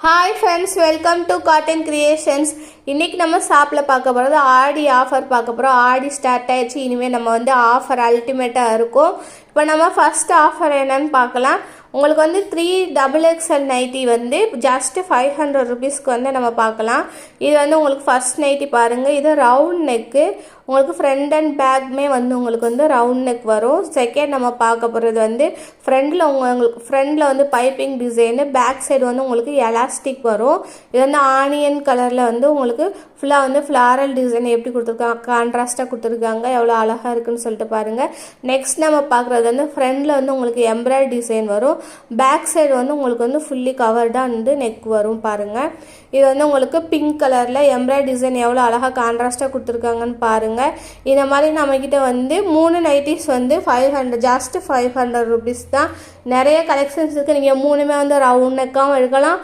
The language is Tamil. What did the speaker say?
Hi friends, welcome to cotton creations. இன்றைக்கி நம்ம ஷாப்பில் பார்க்க போகிறது ஆடி ஆஃபர் பார்க்க போகிறோம். ஆடி ஸ்டார்ட் ஆகிடுச்சு. இனிமேல் நம்ம ஆஃபர் அல்டிமேட்டாக இருக்கும். இப்போ நம்ம ஃபஸ்ட் ஆஃபர் என்னன்னு பார்க்கலாம். உங்களுக்கு 3XXL நைட்டி ஜஸ்ட் 500 ருபீஸ்க்கு நம்ம பார்க்கலாம். இது உங்களுக்கு ஃபர்ஸ்ட் நைட்டி பாருங்கள். இது ரவுண்ட் நெக்கு. உங்களுக்கு ஃப்ரண்ட் அண்ட் பேக்குமே உங்களுக்கு ரவுண்ட் நெக் வரும். செகண்ட் நம்ம பார்க்க போகிறது ஃப்ரண்டில் உங்களுக்கு ஃப்ரண்டில் பைப்பிங் டிசைனு, பேக் சைடு உங்களுக்கு எலாஸ்டிக் வரும். இது ஆனியன் கலரில் உங்களுக்கு ஃபுல்லாக ஃப்ளாரல் டிசைன் எப்படி கொடுத்துருக்காங்க, கான்ட்ராஸ்ட்டாக கொடுத்துருக்காங்க. எவ்வளோ அழகாக இருக்குன்னு சொல்லிட்டு பாருங்கள். நெக்ஸ்ட் நம்ம பார்க்குறது ஃப்ரண்டில் உங்களுக்கு எம்ப்ராய்டரி டிசைன் வரும். பேக் சைடு உங்களுக்கு ஃபுல்லி கவர்டாக நெக் வரும் பாருங்கள். இது உங்களுக்கு பிங்க் கலரில் எம்ப்ராய்டரி டிசைன் எவ்வளோ அழகாக கான்ட்ராஸ்ட்டாக கொடுத்துருக்காங்கன்னு பாருங்கள். இந்த மாதிரி நம்மக்கிட்ட 3 நைட்டிஸ் 500, ஜஸ்ட் 500 ருபீஸ் தான். நிறைய கலெக்ஷன்ஸ் இருக்குது. நீங்கள் 3மே ரவுண்ட் நெக்காகவும் எடுக்கலாம்,